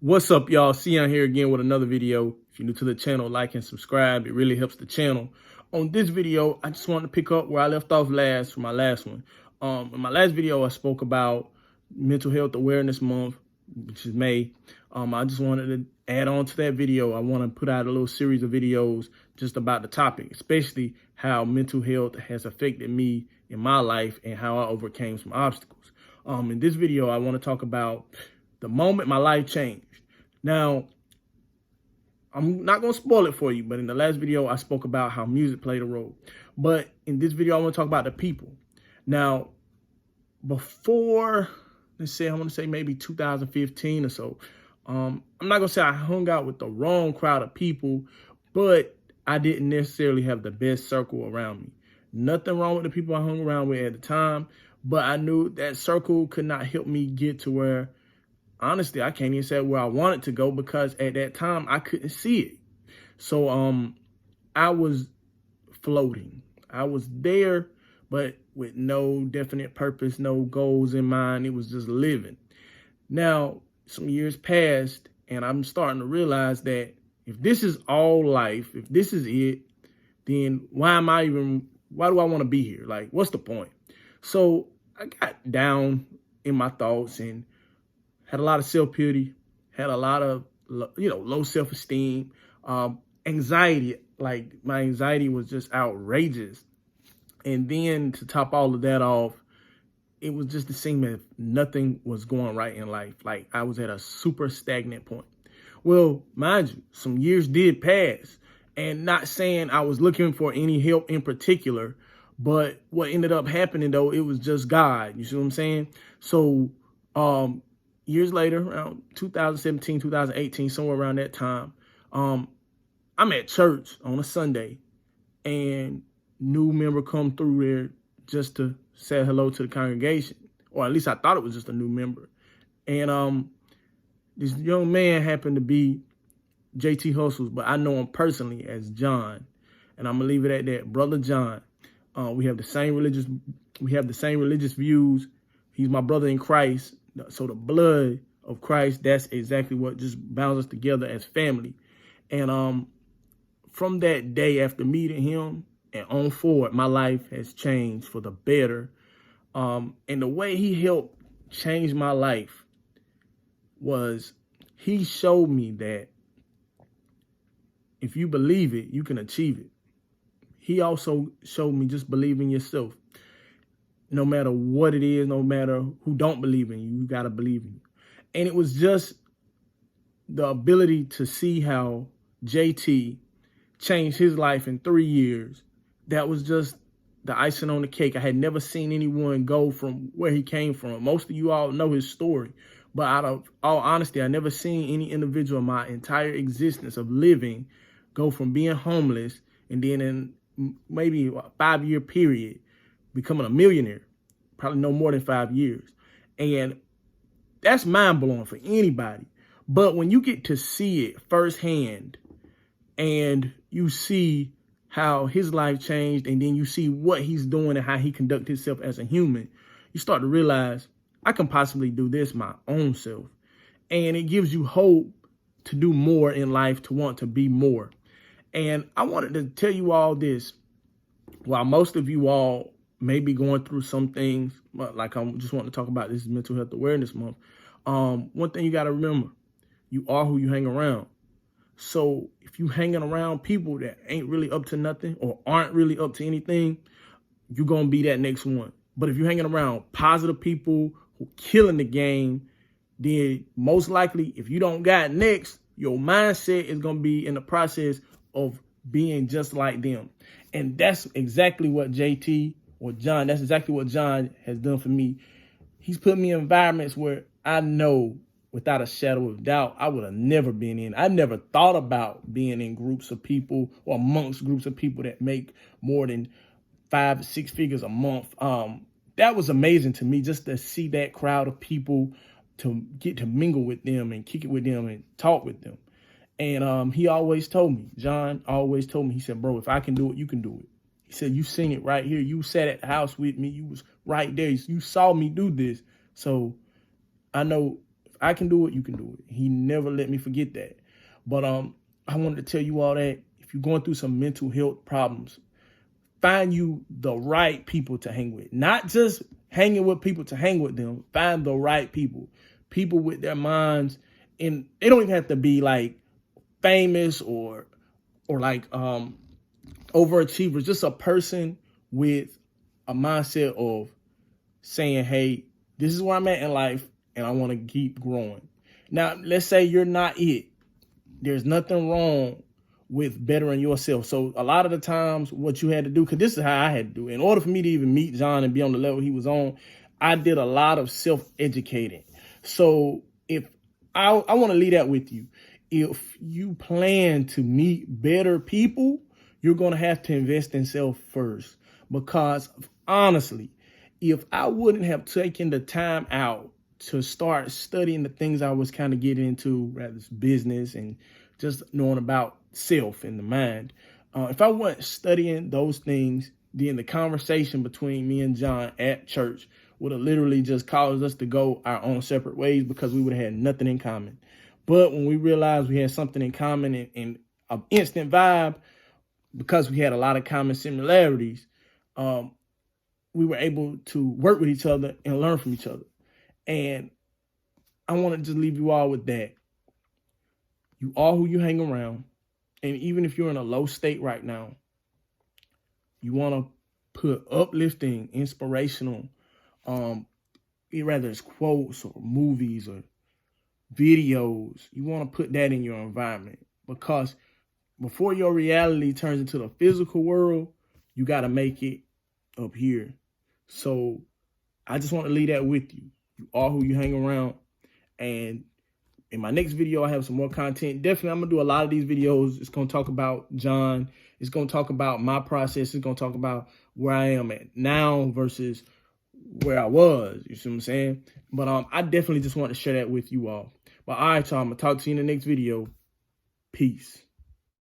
What's up, y'all? Sion here again with another video. If you're new to the channel, like and subscribe. It really helps the channel. On this video, I just wanted to pick up where I left off last for my last one. In my last video, I spoke about Mental Health Awareness Month, which is May. I just wanted to add on to that video. I want to put out a little series of videos just about the topic, especially how mental health has affected me in my life and how I overcame some obstacles. In this video, I want to talk about the moment my life changed. Now, I'm not going to spoil it for you, but in the last video, I spoke about how music played a role. But in this video, I want to talk about the people. Now, before, I want to say maybe 2015 or so, I'm not going to say I hung out with the wrong crowd of people, but I didn't necessarily have the best circle around me. Nothing wrong with the people I hung around with at the time, but I knew that circle could not help me get to where, honestly, I can't even say where I wanted to go, because at that time I couldn't see it. So I was floating. I was there, but with no definite purpose, no goals in mind. It was just living. Now, some years passed, and I'm starting to realize that if this is all life, if this is it, then why do I want to be here? Like, what's the point? So I got down in my thoughts and had a lot of self-pity, had a lot of, low self-esteem, anxiety. Like, my anxiety was just outrageous. And then to top all of that off, it was just the same as nothing was going right in life. Like, I was at a super stagnant point. Well, mind you, some years did pass, and not saying I was looking for any help in particular, but what ended up happening, though, it was just God. You see what I'm saying? So, years later, around 2017, 2018, somewhere around that time, I'm at church on a Sunday, and new member come through there just to say hello to the congregation, or at least I thought it was just a new member. And this young man happened to be JT Hustles, but I know him personally as John, and I'm gonna leave it at that. Brother John. We have the same religious views. He's my brother in Christ. So the blood of Christ, that's exactly what just bounds us together as family. And from that day, after meeting him and on forward, my life has changed for the better. And the way he helped change my life was he showed me that if you believe it, you can achieve it. He also showed me just believe in yourself. No matter what it is, no matter who don't believe in you, you got to believe in you. And it was just the ability to see how JT changed his life in 3 years. That was just the icing on the cake. I had never seen anyone go from where he came from. Most of you all know his story. But out of all honesty, I never seen any individual in my entire existence of living go from being homeless and then in maybe a 5-year period becoming a millionaire, probably no more than 5 years. And that's mind-blowing for anybody. But when you get to see it firsthand and you see how his life changed, and then you see what he's doing and how he conducts himself as a human, you start to realize I can possibly do this my own self. And it gives you hope to do more in life, to want to be more. And I wanted to tell you all this. While most of you all may be going through some things, like I just want to talk about, this is Mental Health Awareness Month. One thing you got to remember, you are who you hang around. So if you hanging around people that ain't really up to nothing or aren't really up to anything, you're going to be that next one. But if you're hanging around positive people who killing the game, then most likely, if you don't got next, your mindset is going to be in the process of being just like them. And that's exactly what JT or John, that's exactly what John has done for me. He's put me in environments where I know without a shadow of doubt, I would have never been in. I never thought about being in groups of people or amongst groups of people that make more than 5 to 6 figures a month. That was amazing to me, just to see that crowd of people, to get to mingle with them and kick it with them and talk with them. And he always told me, John always told me, he said, bro, if I can do it, you can do it. He said, you seen it right here. You sat at the house with me. You was right there. You saw me do this. So I know I can do it, you can do it. He never let me forget that. But I wanted to tell you all that if you're going through some mental health problems, find you the right people to hang with. Not just hanging with people to hang with them. Find the right people. People with their minds, and they don't even have to be like famous or like overachievers. Just a person with a mindset of saying, hey, this is where I'm at in life and I want to keep growing. Now, let's say you're not it. There's nothing wrong with bettering yourself. So a lot of the times what you had to do, because this is how I had to do it. In order for me to even meet John and be on the level he was on, I did a lot of self-educating. So if I want to leave that with you. If you plan to meet better people, you're going to have to invest in self first. Because honestly, if I wouldn't have taken the time out to start studying the things I was kind of getting into, rather business and just knowing about self and the mind, if I wasn't studying those things, then the conversation between me and John at church would have literally just caused us to go our own separate ways because we would have had nothing in common. But when we realized we had something in common and an instant vibe, because we had a lot of common similarities, we were able to work with each other and learn from each other. And I want to just leave you all with that. You are who you hang around. And even if you're in a low state right now, you want to put uplifting, inspirational, whether it's quotes or movies or videos, you want to put that in your environment, because before your reality turns into the physical world, you got to make it up here. So I just want to leave that with you. You are who you hang around. And in my next video, I have some more content. Definitely, I'm going to do a lot of these videos. It's going to talk about John. It's going to talk about my process. It's going to talk about where I am at now versus where I was. You see what I'm saying? But I definitely just want to share that with you all. But all right, y'all, I'm going to talk to you in the next video. Peace.